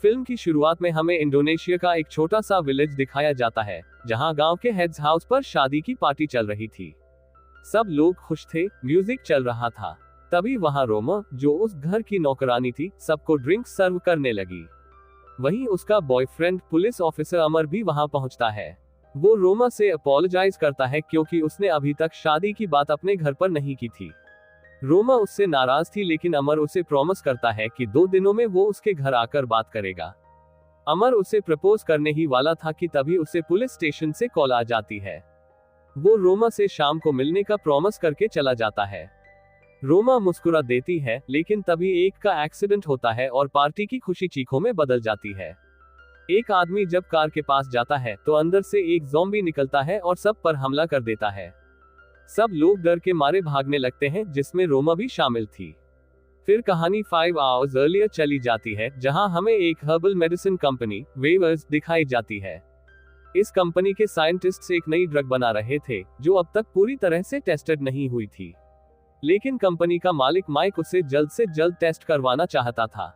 Film की शुरुआत में हमें इंडोनेशिया का एक छोटा सा विलेज दिखाया जाता है, जहां गांव के हेड्स हाउस पर शादी की पार्टी चल रही थी। सब लोग खुश थे, म्यूजिक चल रहा था। तभी वहां रोमा, जो उस घर की नौकरानी थी, सबको ड्रिंक सर्व करने लगी। वहीं उसका बॉयफ्रेंड पुलिस ऑफिसर अमर भी वहां पहुंचता है। वो रोमा से अपोलोजाइज करता है क्योंकि उसने अभी तक शादी की बात अपने घर पर नहीं की थी। रोमा उससे नाराज थी, लेकिन अमर उसे प्रॉमिस करता है कि 2 दिनों में वो उसके घर आकर बात करेगा। अमर उसे प्रपोज करने ही वाला था कि तभी उसे पुलिस स्टेशन से कॉल आ जाती है। वो रोमा से शाम को मिलने का प्रॉमिस करके चला जाता है। रोमा मुस्कुरा देती है, लेकिन तभी एक का एक्सीडेंट होता है और पार्टी की खुशी चीखों में बदल जाती है। एक आदमी जब कार के पास जाता है तो अंदर से एक ज़ॉम्बी निकलता है और सब पर हमला कर देता है। सब लोग डर के मारे भागने लगते हैं, जिसमें रोमा भी शामिल थी। फिर कहानी 5 आवर्स अर्लियर चली जाती है, जहां हमें एक हर्बल मेडिसिन कंपनी वेवर्स दिखाई जाती है। इस कंपनी के साइंटिस्ट्स एक नई ड्रग बना रहे थे, जो अब तक पूरी तरह से टेस्टेड नहीं हुई थी। लेकिन कंपनी का मालिक माइक उसे जल्द से जल्द टेस्ट करवाना चाहता था।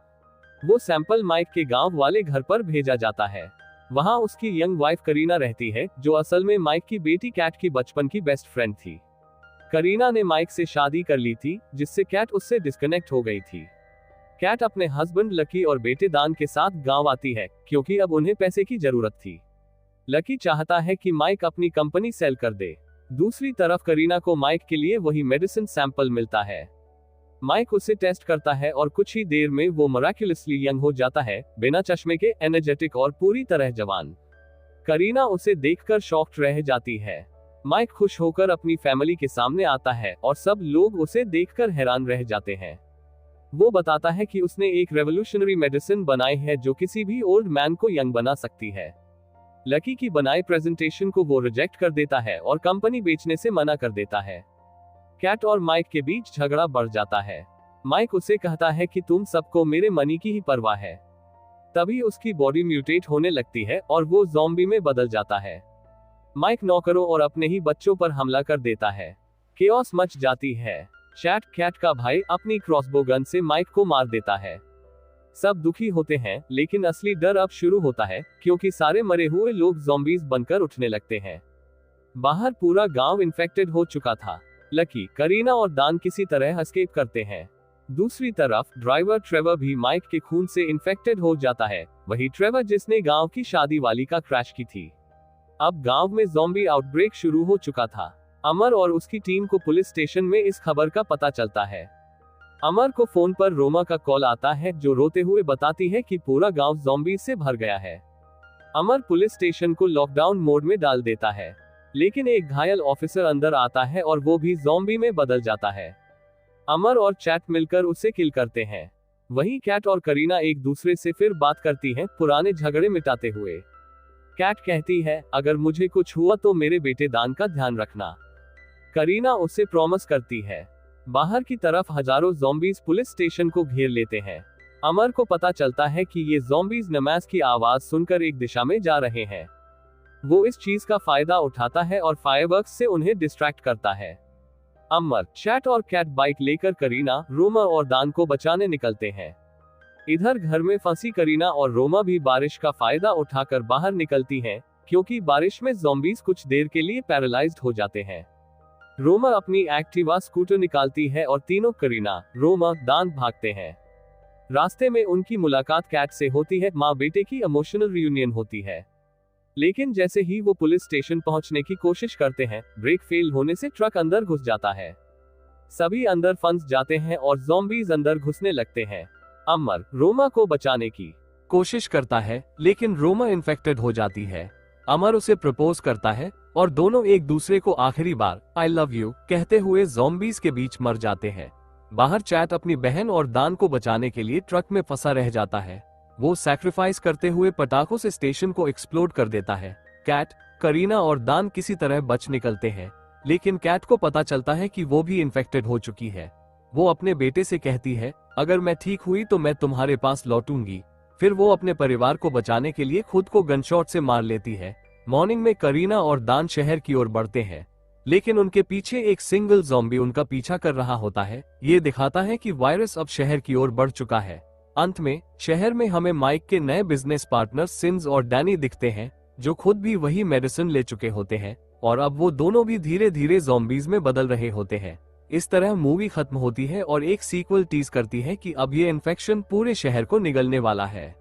वो सैंपल माइक के गांव वाले घर पर भेजा जाता है। वहां उसकी यंग वाइफ करीना रहती है, जो असल में माइक की बेटी कैट की बचपन की बेस्ट फ्रेंड थी। करीना ने माइक से शादी कर ली थी, जिससे कैट उससे डिस्कनेक्ट हो गई थी। कैट अपने हस्बैंड लकी और बेटे दान के साथ गांव आती है, क्योंकि अब उन्हें पैसे की जरूरत थी। लकी चाहता है कि माइक अपनी कंपनी सेल कर दे। दूसरी तरफ करीना को माइक के लिए वही मेडिसिन सैंपल मिलता है। माइक उसे टेस्ट करता है और कुछ ही देर में वो मिराक्युलसली यंग हो जाता है, बिना चश्मे के, एनर्जेटिक और पूरी तरह जवान। करीना उसे देखकर शॉक्ड रह जाती है। माइक खुश होकर अपनी फैमिली के सामने आता है और सब लोग उसे देखकर हैरान रह जाते हैं। वो बताता है कि उसने एक रेवोल्यूशनरी मेडिसिन बनाई है जो किसी भी ओल्ड मैन को यंग बना सकती है। लकी की बनाई प्रेजेंटेशन को वो रिजेक्ट कर देता है और कंपनी बेचने से मना कर देता है। कैट और माइक के बीच झगड़ा बढ़ जाता है। माइक उसे कहता है कि तुम सबको मेरे मनी की ही परवाह है। तभी उसकी बॉडी म्यूटेट होने लगती है और वो ज़ॉम्बी में बदल जाता है। माइक नौकरों और अपने ही बच्चों पर हमला कर देता है। केओस मच जाती है। चैट, कैट का भाई, अपनी क्रॉसबो गन से माइक को मार देता है। सब दुखी होते हैं, लेकिन असली डर अब शुरू होता है, क्योंकि सारे मरे हुए लोग ज़ॉम्बीज बनकर उठने लगते हैं। बाहर पूरा गांव इन्फेक्टेड हो चुका था। लकी, करीना और दान किसी तरह एस्केप करते हैं। दूसरी तरफ ड्राइवर ट्रेवर भी माइक के खून से इन्फेक्टेड हो जाता है, वही ट्रेवर जिसने गांव की शादी वाली का क्रैश की थी। अब गांव में ज़ॉम्बी आउटब्रेक शुरू हो चुका था। अमर और उसकी टीम को पुलिस स्टेशन में इस खबर का पता चलता है। अमर को फोन पर रोमा का कॉल आता है, जो रोते हुए बताती है कि पूरा गांव ज़ॉम्बी से भर गया है। अमर पुलिस स्टेशन को लॉकडाउन मोड में डाल देता है, लेकिन एक घायल ऑफिसर अंदर आता है और वो भी ज़ॉम्बी में बदल जाता है। अमर और चैट मिलकर उसे किल करते हैं। वहीं कैट और करीना एक दूसरे से फिर बात करती हैं, पुराने झगड़े मिटाते हुए। कैट कहती है, अगर मुझे कुछ हुआ तो मेरे बेटे दान का ध्यान रखना। करीना उसे प्रॉमिस करती है। बाहर की तरफ हजारों ज़ॉम्बीज पुलिस स्टेशन को घेर लेते हैं। अमर को पता चलता है कि ये ज़ॉम्बीज नमाज़ की आवाज सुनकर एक दिशा में जा रहे हैं। वो इस चीज का फायदा उठाता है और फायरवर्क्स से उन्हें डिस्ट्रैक्ट करता है। अमर, चैट और कैट बाइक लेकर करीना, रोमा और दान को बचाने निकलते हैं। इधर घर में फंसी करीना और रोमा भी बारिश का फायदा उठाकर बाहर निकलती हैं, क्योंकि बारिश में ज़ॉम्बीज कुछ देर के लिए पैरालाइज्ड हो जाते हैं। रोमा अपनी एक्टिवा स्कूटर निकालती है और तीनों, करीना, रोमा, दान, भागते हैं। रास्ते में उनकी मुलाकात कैट से होती है। माँ बेटे की इमोशनल रियूनियन होती है। लेकिन जैसे ही वो पुलिस स्टेशन पहुंचने की कोशिश करते हैं, ब्रेक फेल होने से ट्रक अंदर घुस जाता है। सभी अंदर फंस जाते हैं और ज़ॉम्बीज अंदर घुसने लगते हैं। अमर रोमा को बचाने की कोशिश करता है, लेकिन रोमा इन्फेक्टेड हो जाती है। अमर उसे प्रपोज करता है और दोनों एक दूसरे को आखिरी बार आई लव यू कहते हुए ज़ॉम्बीज के बीच मर जाते हैं। बाहर चैट अपनी बहन और दान को बचाने के लिए ट्रक में फंसा रह जाता है। वो सैक्रिफाइस करते हुए पटाखों से स्टेशन को एक्सप्लोड कर देता है। कैट, करीना और दान किसी तरह बच निकलते हैं, लेकिन कैट को पता चलता है कि वो भी इन्फेक्टेड हो चुकी है। वो अपने बेटे से कहती है, अगर मैं ठीक हुई तो मैं तुम्हारे पास लौटूंगी। फिर वो अपने परिवार को बचाने के लिए खुद को गनशॉट से मार लेती है। मॉर्निंग में करीना और दान शहर की ओर बढ़ते हैं, लेकिन उनके पीछे एक सिंगल ज़ॉम्बी उनका पीछा कर रहा होता है। ये दिखाता है कि वायरस अब शहर की ओर बढ़ चुका है। अंत में शहर में हमें माइक के नए बिजनेस पार्टनर सिन्स और डैनी दिखते हैं, जो खुद भी वही मेडिसिन ले चुके होते हैं और अब वो दोनों भी धीरे धीरे ज़ॉम्बीज में बदल रहे होते हैं। इस तरह मूवी खत्म होती है और एक सीक्वल टीज करती है कि अब ये इन्फेक्शन पूरे शहर को निगलने वाला है।